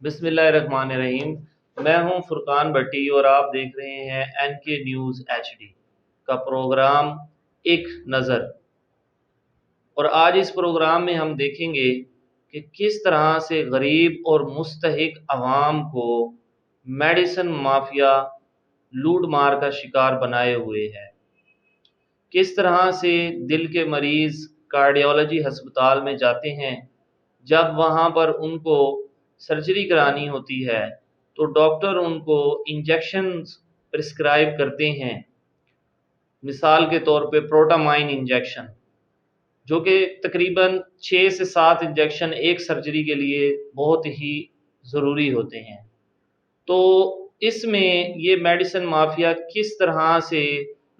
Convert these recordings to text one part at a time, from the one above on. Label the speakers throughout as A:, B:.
A: बिस्मिल्लाहिर्रहमानिर्रहीम। मैं हूं फुरकान भट्टी और आप देख रहे हैं एनके न्यूज़ एचडी का प्रोग्राम एक नज़र। और आज इस प्रोग्राम में हम देखेंगे कि किस तरह से गरीब और मुस्तहिक अवाम को मेडिसिन माफिया लूट मार का शिकार बनाए हुए है। किस तरह से दिल के मरीज़ कार्डियोलॉजी अस्पताल में जाते हैं, जब वहाँ पर उनको सर्जरी करानी होती है तो डॉक्टर उनको इंजेक्शंस प्रिस्क्राइब करते हैं। मिसाल के तौर पे प्रोटामाइन इंजेक्शन, जो कि तकरीबन 6 से 7 इंजेक्शन एक सर्जरी के लिए बहुत ही ज़रूरी होते हैं। तो इसमें ये मेडिसिन माफिया किस तरह से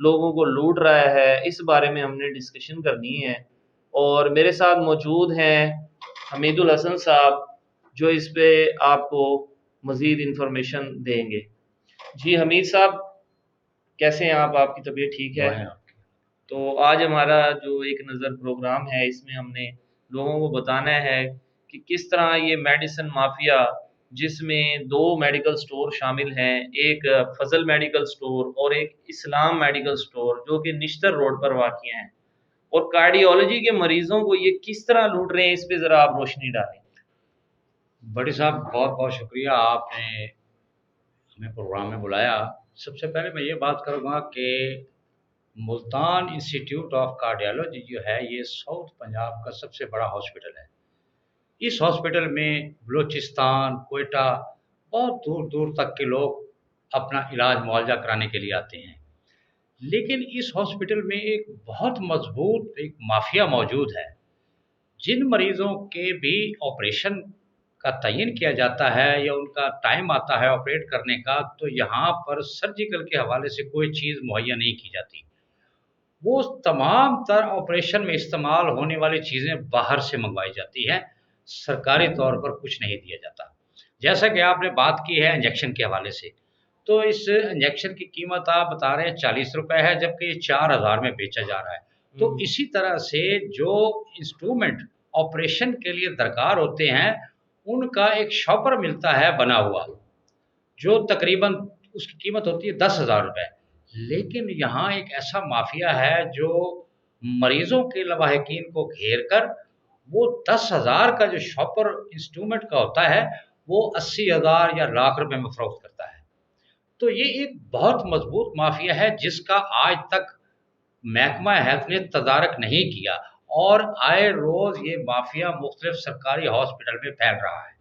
A: लोगों को लूट रहा है, इस बारे में हमने डिस्कशन करनी है। और मेरे साथ मौजूद हैं हमीदुल हसन साहब, जो इस पे आपको मज़ीद इन्फॉर्मेशन देंगे। जी हमीद साहब, कैसे हैं आप? आपकी तबीयत ठीक है? तो आज हमारा जो एक नज़र प्रोग्राम है, इसमें हमने लोगों को बताना है कि किस तरह ये मेडिसिन माफिया, जिसमें 2 मेडिकल स्टोर शामिल हैं, एक फजल मेडिकल स्टोर और एक इस्लाम मेडिकल स्टोर, जो कि निश्तर रोड पर वाक़िया हैं, और कार्डियोलॉजी के मरीजों को ये किस तरह लूट रहे हैं, इस पे ज़रा आप रोशनी डालें।
B: बड़ी साहब, बहुत बहुत शुक्रिया, आपने हमें प्रोग्राम में बुलाया। सबसे पहले मैं ये बात करूँगा कि मुल्तान इंस्टीट्यूट ऑफ कार्डियोलॉजी जो है, ये साउथ पंजाब का सबसे बड़ा हॉस्पिटल है। इस हॉस्पिटल में बलूचिस्तान, कोयटा, बहुत दूर दूर तक के लोग अपना इलाज मुआवजा कराने के लिए आते हैं। लेकिन इस हॉस्पिटल में एक बहुत मजबूत एक माफिया मौजूद है। जिन मरीज़ों के भी ऑपरेशन का तयन किया जाता है या उनका टाइम आता है ऑपरेट करने का, तो यहाँ पर सर्जिकल के हवाले से कोई चीज़ मुहैया नहीं की जाती। वो तमाम तर ऑपरेशन में इस्तेमाल होने वाली चीज़ें बाहर से मंगवाई जाती हैं, सरकारी तौर पर कुछ नहीं दिया जाता। जैसा कि आपने बात की है इंजेक्शन के हवाले से, तो इस इंजेक्शन की कीमत आप बता रहे हैं 40 रुपए है, जबकि ये 4000 में बेचा जा रहा है। तो इसी तरह से जो इंस्ट्रूमेंट ऑपरेशन के लिए दरकार होते हैं, उनका एक शॉपर मिलता है बना हुआ, जो तकरीबन उसकी कीमत होती है 10,000 रुपए। लेकिन यहाँ एक ऐसा माफिया है जो मरीजों के लवाहिकीन को घेर कर वो 10,000 का जो शॉपर इंस्ट्रूमेंट का होता है, वो 80,000 या लाख रुपए में फरोख्त करता है। तो ये एक बहुत मजबूत माफिया है, जिसका आज तक महकमा हेल्थ ने तदारक नहीं किया, और आए रोज ये माफिया मुख्तलिफ सरकारी हॉस्पिटल में फैल रहा है।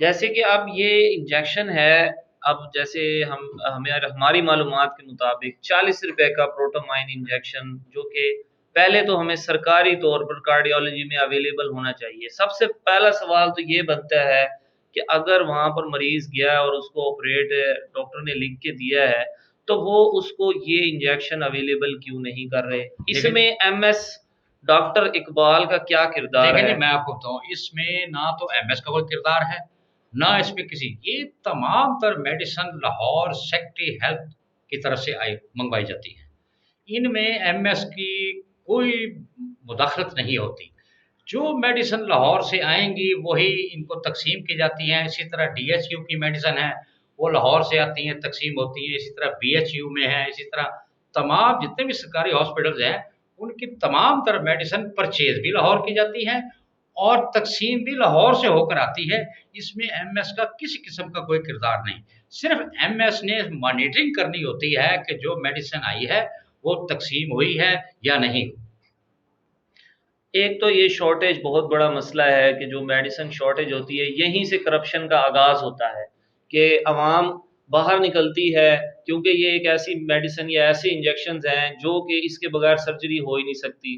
A: जैसे कि अब ये इंजेक्शन है, अब जैसे हमें हमारी मालूमात के मुताबिक 40 रुपए का प्रोटामाइन इंजेक्शन, जो कि पहले तो हमें सरकारी तौर पर कार्डियोलॉजी में अवेलेबल होना चाहिए। सबसे पहला सवाल तो ये बनता है कि अगर वहाँ पर मरीज़ गया है और उसको ऑपरेट डॉक्टर ने लिख के दिया है, तो वो उसको ये इंजेक्शन अवेलेबल क्यों नहीं कर रहे? इसमें एमएस डॉक्टर इकबाल का क्या किरदार
B: देखिए
A: है?
B: जी, मैं आपको बताऊँ, इसमें ना तो एमएस का कोई किरदार है, ना इसमें किसी, ये तमाम तर मेडिसिन लाहौर सेक्रेटरी हेल्थ की तरफ से आई मंगवाई जाती है। इनमें एमएस की कोई मुदाखलत नहीं होती। जो मेडिसिन लाहौर से आएंगी वही इनको तकसीम की जाती हैं। इसी तरह डीएचयू की मेडिसिन है, वो लाहौर से आती हैं, तकसीम होती हैं। इसी तरह बीएचयू में है। इसी तरह तमाम जितने भी सरकारी हॉस्पिटल्स हैं, उनकी तमाम तरह मेडिसिन परचेज भी लाहौर की जाती है और तकसीम भी लाहौर से होकर आती है। इसमें एमएस का किसी किस्म का कोई किरदार नहीं। सिर्फ एमएस ने मॉनिटरिंग करनी होती है कि जो मेडिसिन आई है वो तकसीम हुई है या नहीं।
A: एक तो ये शॉर्टेज बहुत बड़ा मसला है कि जो मेडिसिन शॉर्टेज होती है, यहीं से करप्शन का आगाज़ होता है कि अवाम बाहर निकलती है, क्योंकि ये एक ऐसी मेडिसिन या ऐसे इंजेक्शंस हैं जो कि इसके बगैर सर्जरी हो ही नहीं सकती।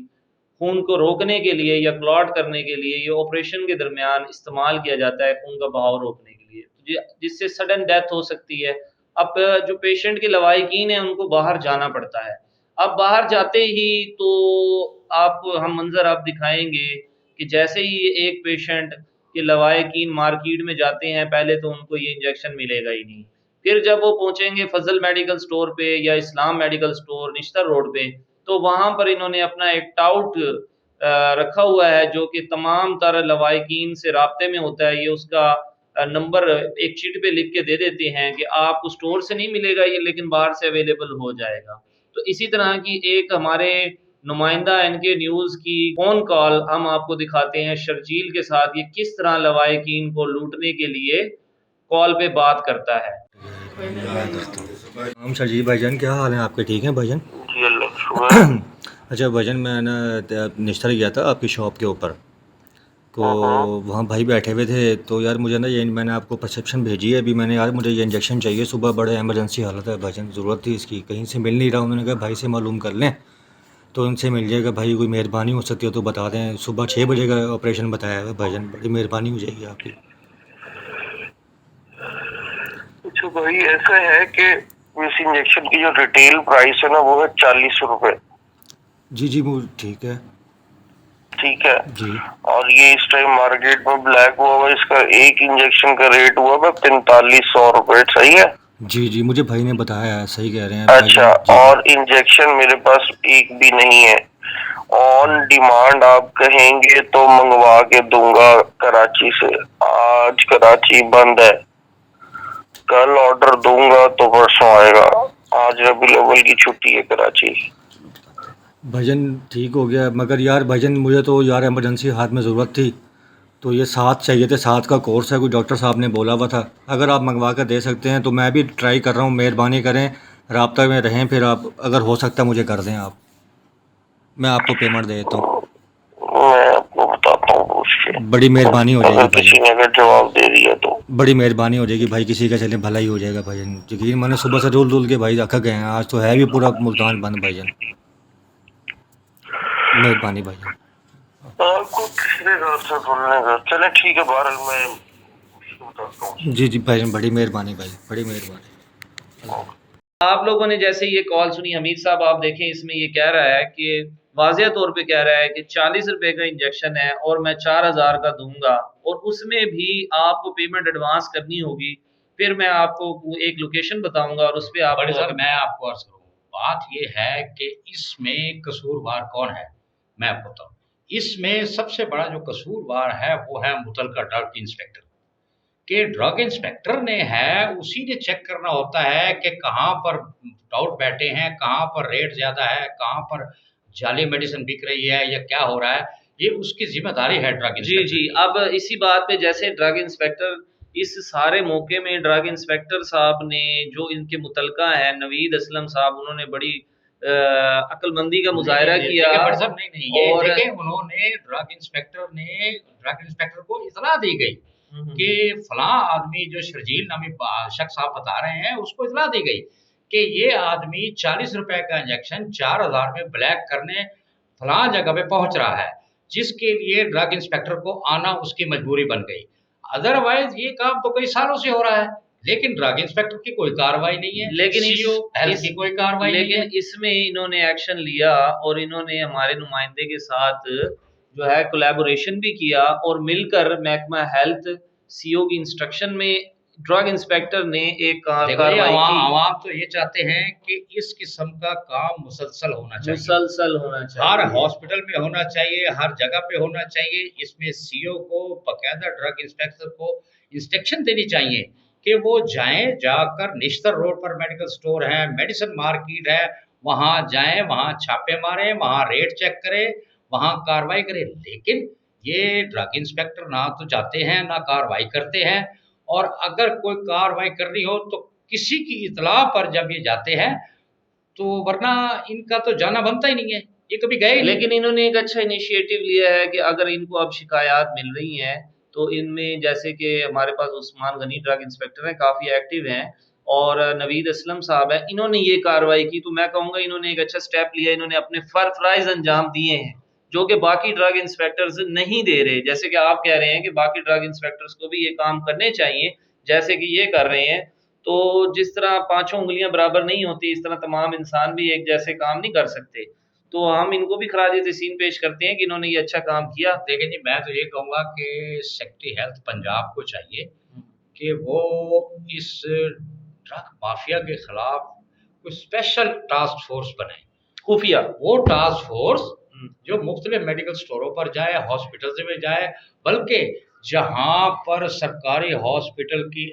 A: खून को रोकने के लिए या क्लॉट करने के लिए ये ऑपरेशन के दरमियान इस्तेमाल किया जाता है, खून का बहाव रोकने के लिए, जिससे सडन डेथ हो सकती है। अब जो पेशेंट के लवाहिकीन हैं, उनको बाहर जाना पड़ता है। अब बाहर जाते ही तो आपको हम मंज़र आप दिखाएँगे कि जैसे ही एक पेशेंट के लवाहिकीन मार्केट में जाते हैं, पहले तो उनको ये इंजेक्शन मिलेगा ही नहीं। फिर जब वो पहुँचेंगे फज़ल मेडिकल स्टोर पे या इस्लाम मेडिकल स्टोर निश्तर रोड पे, तो वहाँ पर इन्होंने अपना एक टाउट रखा हुआ है, जो कि तमाम तर लवाहिकीन से राब्ते में होता है। ये उसका नंबर एक चिट पे लिख के दे देते हैं कि आपको स्टोर से नहीं मिलेगा ये, लेकिन बाहर से अवेलेबल हो जाएगा। तो इसी तरह की एक हमारे नुमाइंदा एनके न्यूज़ की फ़ोन कॉल हम आपको दिखाते हैं शर्जील के साथ, ये किस तरह लवाहिकीन को लूटने के लिए कॉल पे बात करता है।
C: हम शर्जील भाईजान, क्या हाल है आपके? ठीक हैं भाईजान?
D: जी अल्लाह का शुक्र है।
C: अच्छा भाईजान, मैं ना निश्तर गया था आपकी शॉप के ऊपर, तो वहाँ भाई बैठे हुए थे, तो यार मुझे ना ये मैंने आपको परसेप्शन भेजी है अभी, मैंने यार मुझे ये इंजेक्शन चाहिए सुबह, बड़े एमरजेंसी हालत है भाईजान, ज़रूरत थी इसकी, कहीं से मिल नहीं रहा। उन्होंने कहा भाई से मालूम कर लें तो उनसे मिल जाएगा। भाई कोई मेहरबानी हो सकती हो तो बता दें। सुबह 6 बजे का ऑपरेशन बताया है भाईजान, बड़ी मेहरबानी हो जाएगी आपकी।
D: अच्छा भाई, ऐसा है कि इस इंजेक्शन की जो रिटेल प्राइस है ना वो है 40 रुपए।
C: जी जी, वो ठीक है।
D: ठीक है
C: जी
D: और ये इस टाइम मार्केट में ब्लैक हुआ हुआ, इसका एक इंजेक्शन का रेट हुआ है 4500 रुपए। सही है?
C: जी जी, मुझे भाई ने बताया है, सही कह रहे हैं
D: अच्छा,
C: भाईजान।
D: और इंजेक्शन मेरे पास एक भी नहीं है। ऑन डिमांड आप कहेंगे तो मंगवा के दूंगा कराची से। आज कराची बंद है, कल ऑर्डर दूंगा तो परसों आएगा। आज रबी अव्वल की छुट्टी है कराची।
C: भजन ठीक हो गया, मगर यार भजन मुझे तो यार इमरजेंसी हाथ में ज़रूरत थी, तो ये 7 चाहिए थे। 7 का कोर्स है, कोई डॉक्टर साहब ने बोला हुआ था। अगर आप मंगवा कर दे सकते हैं तो मैं भी ट्राई कर रहा हूँ, मेहरबानी करें, राब्ता में रहें। फिर आप अगर हो सकता है मुझे कर दें आप, मैं आपको पेमेंट दे देता हूँ।
D: मैं आपको बताता हूँ पूछ के,
C: बड़ी मेहरबानी हो जाएगी
D: अगर किसी
C: भजन,
D: ने अगर जवाब दे दिया तो।
C: बड़ी मेहरबानी हो जाएगी भाई, किसी का चले भला ही हो जाएगा भजन। यकीन मैंने सुबह से रोल रोल के भाई रखा गए हैं, आज तो है भी पूरा मुल्तान बंद भजन। मेहरबानी भजन।
D: आपको किसी ने घर से बोलने का, चले ठीक है, बहरहाल मैं बताता हूँ।
C: जी जी भाईजान, बड़ी मेहरबानी भाई, बड़ी मेहरबानी।
A: आप लोगों ने जैसे ये कॉल सुनी, हमीद साहब आप देखें इसमें ये कह रहा है कि वाज़ेह तौर पे कह रहा है कि 40 रुपए का इंजेक्शन है और मैं 4000 का दूंगा, और उसमें भी आपको पेमेंट एडवांस करनी होगी। फिर मैं आपको एक लोकेशन बताऊंगा और उस पे आप
B: बड़े सर, मैं आपको अर्ज करूँ, बात ये है कि इसमें कसूरवार कौन है, मैं आपको बताऊँ। इसमें सबसे बड़ा जो कसूरवार है वो है मुतलका ड्रग इंस्पेक्टर। कि ड्रग इंस्पेक्टर ने है, उसी ने चेक करना होता है कि कहाँ पर डाउट बैठे हैं, कहाँ पर रेट ज़्यादा है, कहाँ पर जाली मेडिसिन बिक रही है या क्या हो रहा है, ये उसकी ज़िम्मेदारी है ड्रग
A: जी,
B: इंस्पेक्टर
A: जी।
B: की।
A: अब इसी बात पे जैसे ड्रग इंस्पेक्टर, इस सारे मौके में ड्रग इंस्पेक्टर साहब ने जो इनके मुतलका है नवीद असलम साहब, उन्होंने बड़ी अक्लमंदी का मुज़ाहिरा
B: नहीं,
A: किया।
B: देखिए बट साहब, नहीं, ये
A: और
B: देखें, उन्होंने ड्रग इंस्पेक्टर को इतला दी गई कि फलां आदमी जो शर्जील नामी शख्स आप बता रहे हैं, उसको इतला दी गई कि ये आदमी 40 रुपए का इंजेक्शन 4000 में ब्लैक करने फलां जगह पे पहुंच रहा है, जिसके लिए ड्रग इंस्पेक्टर को आना उसकी मजबूरी बन गई। अदरवाइज ये काम तो कई सालों से हो रहा है, लेकिन ड्रग इंस्पेक्टर की कोई कार्रवाई नहीं है,
A: लेकिन
B: सीओ हेल्थ की कोई कार्रवाई नहीं है।
A: लेकिन इसमें इन्होंने एक्शन लिया और इन्होंने हमारे नुमाइंदे के साथ जो है कोलैबोरेशन भी किया और मिलकर महकमा हेल्थ सीओ की इंस्ट्रक्शन में ड्रग इंस्पेक्टर ने एक
B: देखो जी,
A: कार्रवाई की।
B: आवाम तो ये चाहते हैं कि इस किस्म का काम मुसलसल होना चाहिए,
A: मुसलसल होना
B: हर
A: चाहिए।
B: हॉस्पिटल में होना चाहिए, हर जगह पे होना चाहिए। इसमें सीओ को बाकायदा ड्रग इंस्पेक्टर को इंस्ट्रक्शन देनी चाहिए कि वो जाएं, जाकर निश्तर रोड पर मेडिकल स्टोर है, मेडिसिन मार्केट है, वहाँ जाएं, वहाँ छापे मारें, वहाँ रेट चेक करें, वहाँ कार्रवाई करें। लेकिन ये ड्रग इंस्पेक्टर ना तो जाते हैं ना कार्रवाई करते हैं, और अगर कोई कार्रवाई करनी हो तो किसी की इतला पर जब ये जाते हैं, तो वरना इनका तो जाना बनता ही नहीं है, ये कभी गए ही नहीं।
A: लेकिन इन्होंने एक अच्छा इनिशिएटिव लिया है कि अगर इनको अब शिकायत मिल रही हैं, तो इनमें जैसे कि हमारे पास उस्मान गनी ड्रग इंस्पेक्टर हैं, काफ़ी एक्टिव हैं, और नवीद असलम साहब हैं, इन्होंने ये कार्रवाई की, तो मैं कहूँगा इन्होंने एक अच्छा स्टेप लिया। इन्होंने अपने फ़र्ज़ अंजाम दिए हैं, जो कि बाकी ड्रग इंस्पेक्टर्स नहीं दे रहे। जैसे कि आप कह रहे हैं कि बाकी ड्रग इंस्पेक्टर्स को भी ये काम करने चाहिए, जैसे कि ये कर रहे हैं। तो जिस तरह पाँचों उँगलियाँ बराबर नहीं होती, इस तरह तमाम इंसान भी एक जैसे काम नहीं कर सकते। तो हम इनको भी खराज तहसीन पेश करते हैं कि इन्होंने ये अच्छा काम किया।
B: देखिए जी, मैं तो ये कहूँगा कि सेक्रेटरी हेल्थ पंजाब को चाहिए कि वो इस ड्रग माफिया के खिलाफ कोई स्पेशल टास्क फोर्स बनाए,
A: खुफिया।
B: वो टास्क फोर्स जो मुख्तलिफ मेडिकल स्टोरों पर जाए, हॉस्पिटल्स में जाए, बल्कि जहाँ पर सरकारी हॉस्पिटल की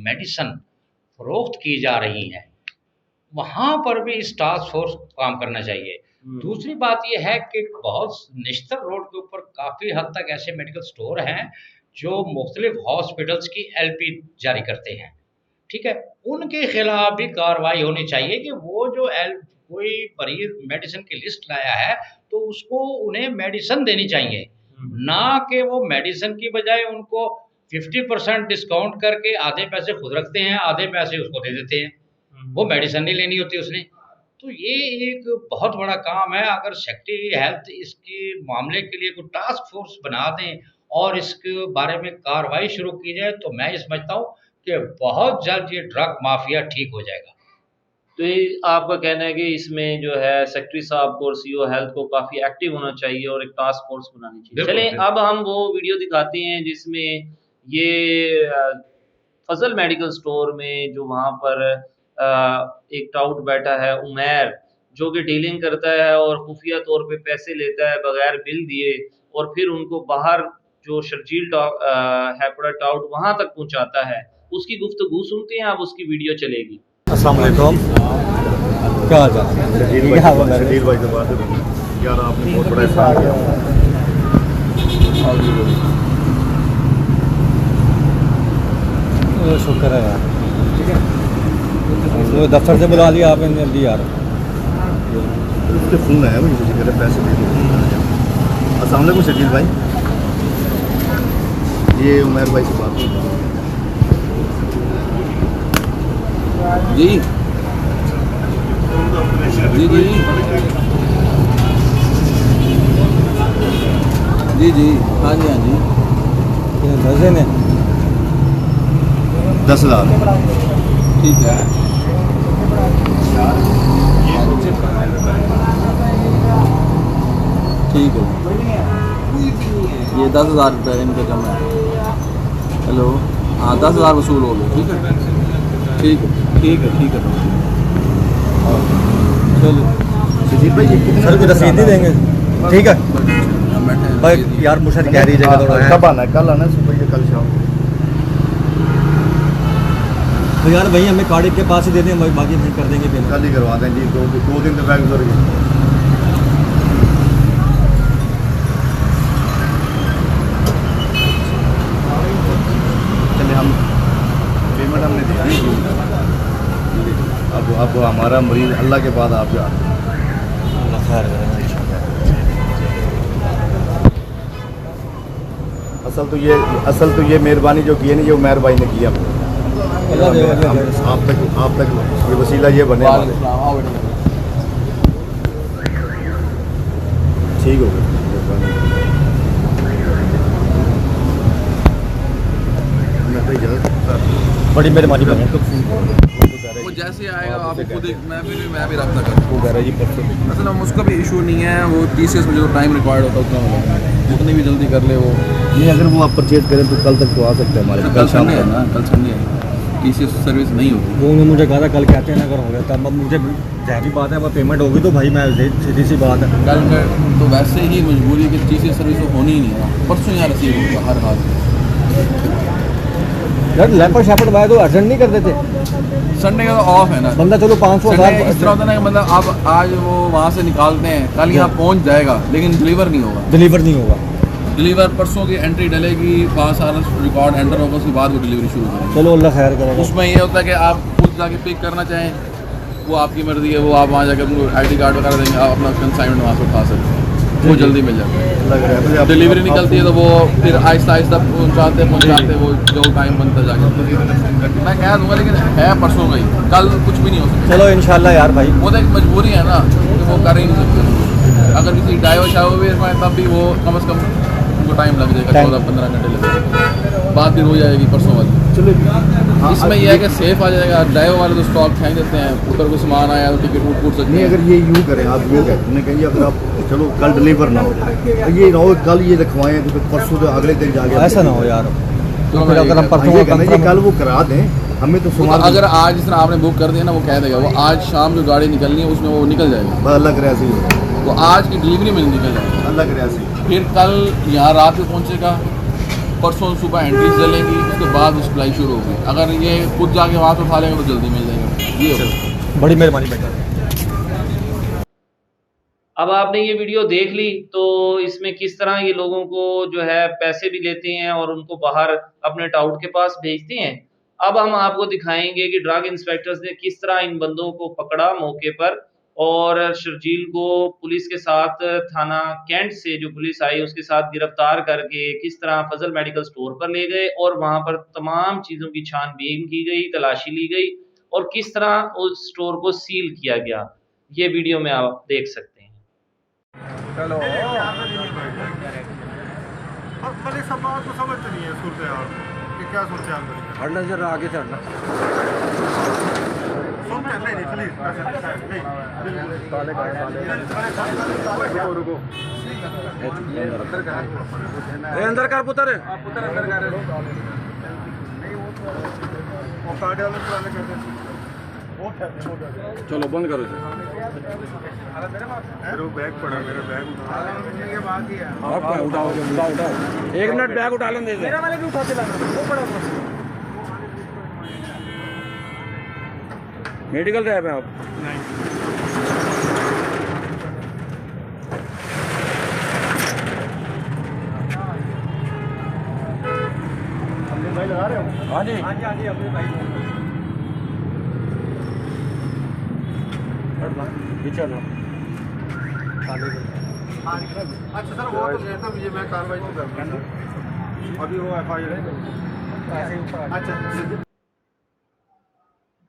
B: मेडिसिन फरोख्त की जा रही है, वहाँ पर भी इस टास्क फोर्स को काम करना चाहिए। दूसरी बात ये है कि बहुत निश्तर रोड के ऊपर काफ़ी हद तक ऐसे मेडिकल स्टोर हैं जो मुख्तलिफ हॉस्पिटल्स की एलपी जारी करते हैं, ठीक है, उनके खिलाफ भी कार्रवाई होनी चाहिए कि वो जो कोई मरीज मेडिसिन की लिस्ट लाया है तो उसको उन्हें मेडिसिन देनी चाहिए, ना कि वो मेडिसिन की बजाय उनको 50% डिस्काउंट करके आधे पैसे खुद रखते हैं, आधे पैसे उसको दे देते हैं, वो मेडिसिन नहीं लेनी होती उसने। तो ये एक बहुत बड़ा काम है। अगर सेक्रेटरी हेल्थ इसके मामले के लिए कोई टास्क फोर्स बना दें और इसके बारे में कार्रवाई शुरू की जाए तो मैं ये समझता हूँ कि बहुत जल्द ये ड्रग माफिया ठीक हो जाएगा।
A: तो ये आपका कहना है कि इसमें जो है सेक्रेटरी साहब को और सीओ हेल्थ को काफ़ी एक्टिव होना चाहिए और एक टास्क फोर्स बनानी चाहिए। चलें अब हम वो वीडियो दिखाते हैं जिसमें ये फजल मेडिकल स्टोर में जो वहाँ पर एक टाउट बैठा है उमैर, जो कि डीलिंग करता है और खुफिया तौर पे पैसे लेता है बगैर बिल दिए और फिर उनको बाहर जो शर्जील हैपड़ा टाउट वहाँ तक पहुँचाता है, उसकी गुफ्तगू सुनते हैं। अब उसकी वीडियो चलेगी।
C: अस्सलाम वालेकुम, क्या हाल चाल?
E: शकील भाई से बात है यार, आपने बहुत बड़ा एहसान किया।
C: शुक्र है यार, तो दफ्तर से बुला लिया आपने जल्दी यार।
E: उसके फ़ोन आया भाई, मुझे कह रहे पैसे दे दो। अस्सलाम वालेकुम शकील भाई, ये उमैर भाई से बात है
F: जी जी जी जी जी हाँ जी हाँ जी,
E: 10,000
F: ठीक है। ठीक है, ये 10,000 रुपये इनका जमा है। हेलो, हाँ 10,000 वसूल हो गए। ठीक है ठीक है ठीक है ठीक है।
C: चलो
E: शकील भाई, ये कितने
C: सर को रसीद नहीं देंगे? ठीक है भाई यार, मुझे कह रही जगह थोड़ा है।
E: कब आना है? कल आना है सुबह या कल शाम?
C: तो यार वही हमें कार्ड के पास ही दे दें, बाकी हम कर देंगे पेमेंट।
E: कल ही करवा दें जी, 2 दिन तक गुजर गए। चलिए, हम पेमेंट हमने दे दी। अब हमारा मरीज अल्लाह के बाद आप जा
C: खैर
E: असल तो ये मेहरबानी जो की है ना, ये उमैर भाई ने किया। आप तक ये वसीला ये बने हमारे। ठीक हो गया,
C: बड़ी मेहरबानी बने।
F: वो जैसे आएगा आप खुद मैं भी रब्ता कर असल हम उसका भी इशू नहीं है। वो TCS में जो टाइम रिक्वायर्ड होता है उतना जितनी भी जल्दी कर ले वो
E: नहीं। अगर वो आप परचेज करें तो कल तक तो आ सकते हैं हमारे।
F: कल संडे है ना, कल संडे है, TCS सर्विस नहीं होगी।
C: वो उन्होंने मुझे कहा था कल कहते हैं ना, अगर हो गया तब। अब मुझे जाहिर बात है, वो पेमेंट होगी तो भाई मैं सीधी सी बात है।
F: कल तो वैसे ही मजबूरी कि TCS सर्विस तो होनी ही नहीं है। परसों यहाँ रसीद होगा हर हाल
C: यार। लैपटॉप शैपट वाले तो अर्जेंट नहीं कर देते।
F: संडे का तो ऑफ है ना
C: बंदा चलो 500
F: इस तरह होता है ना कि मतलब अब आज वो वहाँ से निकालते हैं, कल यहाँ पहुँच जाएगा लेकिन डिलीवर नहीं होगा। डिलीवर परसों की एंट्री डलेगी, 5 साल रिकॉर्ड एंटर होगा, उसके बाद वो डिलीवरी शुरू करेंगे।
C: चलो अल्लाह खैर करेगा।
F: उसमें ये होता है कि आप खुद जाके पिक करना चाहें वो आपकी मर्जी है, वो आप वहाँ जाकर उनको ID कार्ड वगैरह देंगे, आप अपना कंसाइनमेंट वहाँ से उठा सकते हैं, वो जल्दी मिल जाता है। डिलीवरी निकलती है तो वो फिर आहिस्ता आहिस्ता पहुँचाते वो जो टाइम बनता जाके मैं कह दूँगा। लेकिन है परसों का ही, कल कुछ भी नहीं हो सकता।
C: चलो इंशाल्लाह यार भाई,
F: वो तो एक मजबूरी है ना कि वो कर ही नहीं सकते। अगर किसी डायो शायो भी तब भी वो कम से कम उनको टाइम लग जाएगा, 14-15 घंटे लगेगा। बात फिर हो जाएगी परसों वाली।
E: चलो
F: इसमें यह है कि सेफ आ जाएगा। डायो वाले तो स्टॉक फेंक देते हैं, ऊपर को सामान आया तो टिकट फूट सकते
E: नहीं।
F: हैं।
E: अगर ये यूँ करें, आप यूँ कहते हैं कहीं अगर आप चलो कल डिलीवर ना हो, ये ना हो कल ये रखवाएं तो परसों तो अगले दिन जाके
C: ऐसा ना हो यार।
F: तो
C: फिर अगर हम परसों
E: ये कल वो करा दें हमें तो
F: वो अगर आज जिस तरह आपने बुक कर दिया ना, वो कह देगा वो आज शाम जो गाड़ी निकलनी है उसमें वो निकल जाएगा।
E: अल्लाह करे ऐसे ही,
F: वो आज की डिलीवरी में निकल जाएगा।
E: अल्लाह करे ऐसे ही।
F: फिर कल यहाँ रात में पहुँचेगा, परसों सुबह एंट्रीज डलेंगी, उसके बाद वो सप्लाई शुरू होगी। अगर ये खुद जाके हाथ उठा लेंगे तो जल्दी मिल जाएगा। ये होगा।
C: बड़ी मेहरबानी बेटा।
A: अब आपने ये वीडियो देख ली तो इसमें किस तरह ये लोगों को जो है पैसे भी लेते हैं और उनको बाहर अपने टाउट के पास भेजते हैं। अब हम आपको दिखाएँगे कि ड्रग इंस्पेक्टर्स ने किस तरह इन बंदों को पकड़ा मौके पर और शर्जील को पुलिस के साथ थाना कैंट से जो पुलिस आई उसके साथ गिरफ्तार करके किस तरह फज़ल मेडिकल स्टोर पर ले गए और वहाँ पर तमाम चीज़ों की छानबीन की गई, तलाशी ली गई और किस तरह उस स्टोर को सील किया गया। ये वीडियो में आप देख सकते हैं।
G: चलो अब मलिक साहब बात तो समझते नहीं है सूरत हाल कि क्या सोचे आप हटना जरा आगे चढ़ना सुनते नहीं प्लीज रुको अंदर कर पुत्र अंदर कर वो कार्ड वाले पुराने करते चलो बंद करो मेरा बैग पड़ा मेरा बैग उठाओ एक मिनट बैग उठा लें मेरा वाले भी उठाते वो पड़ा मेडिकल रैप है आप नहीं भाई लगा रहे हो। हाँ जी अपने भाई चलो अच्छा सर वो तो कहता मुझे मैं कार्रवाई तो कर अभी वो एफआईआर अच्छा।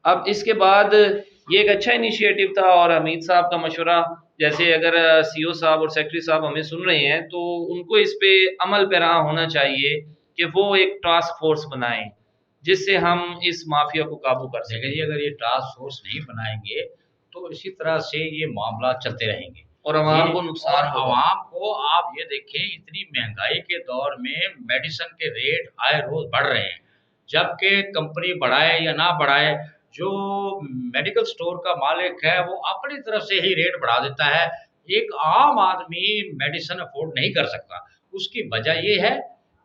A: अब इसके बाद ये एक अच्छा इनिशिएटिव था और हमीद साहब का मशवरा, जैसे अगर सीओ साहब और सेक्रेटरी साहब हमें सुन रहे हैं तो उनको इस पे अमल पैरा होना चाहिए कि वो एक टास्क फोर्स बनाएं जिससे हम इस माफिया को काबू कर सकें।
B: देखिए अगर ये टास्क फोर्स नहीं बनाएंगे तो इसी तरह से ये मामला चलते रहेंगे
A: और आवाम को नुकसान होगा।
B: आवाम को आप ये देखें इतनी महंगाई के दौर में मेडिसिन के रेट आए रोज बढ़ रहे हैं, जबकि कंपनी बढ़ाए या ना बढ़ाए जो मेडिकल स्टोर का मालिक है वो अपनी तरफ से ही रेट बढ़ा देता है। एक आम आदमी मेडिसिन अफोर्ड नहीं कर सकता। उसकी वजह ये है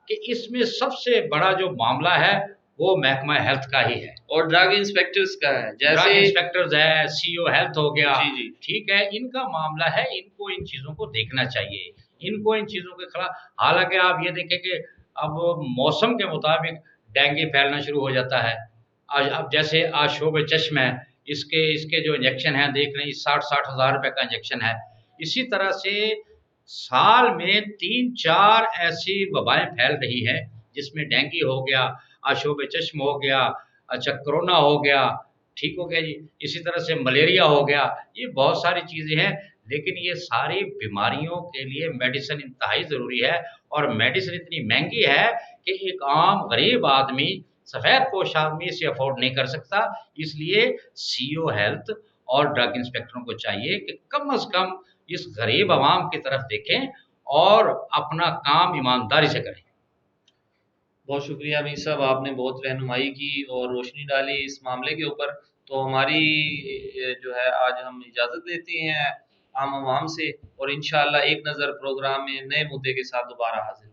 B: कि इसमें सबसे बड़ा जो मामला है वो महकमा हेल्थ का ही है
A: और ड्रग इंस्पेक्टर्स का है, जैसे
B: ड्रग इंस्पेक्टर्स है, सीओ हेल्थ हो गया।
A: जी जी
B: ठीक है, इनका मामला है, इनको इन चीज़ों को देखना चाहिए, इनको इन चीज़ों के खिलाफ। हालांकि आप ये देखें कि अब मौसम के मुताबिक डेंगू फैलना शुरू हो जाता है। आज अब जैसे आज शोबे चश्म है, इसके जो इंजेक्शन है देख रहे हैं 60-60 हज़ार रुपये का इंजेक्शन है। इसी तरह से साल में 3-4 ऐसी वबाएं फैल रही हैं जिसमें डेंगू हो गया, आशोब चश्म हो गया, अच्छा कोरोना हो गया, ठीक हो गया जी। इसी तरह से मलेरिया हो गया। ये बहुत सारी चीज़ें हैं, लेकिन ये सारी बीमारियों के लिए मेडिसिन इंतहाई ज़रूरी है और मेडिसिन इतनी महंगी है कि एक आम गरीब आदमी, सफ़ेद पोश आदमी इसे अफोर्ड नहीं कर सकता। इसलिए सीओ हेल्थ और ड्रग इंस्पेक्टरों को चाहिए कि कम से कम इस गरीब आवाम की तरफ देखें और अपना काम ईमानदारी से करें।
A: बहुत शुक्रिया अमीर साहब, आपने बहुत रहनुमाई की और रोशनी डाली इस मामले के ऊपर। तो हमारी जो है आज हम इजाज़त लेते हैं आम आवाम से और इंशाअल्लाह एक नज़र प्रोग्राम में नए मुद्दे के साथ दोबारा हाजिर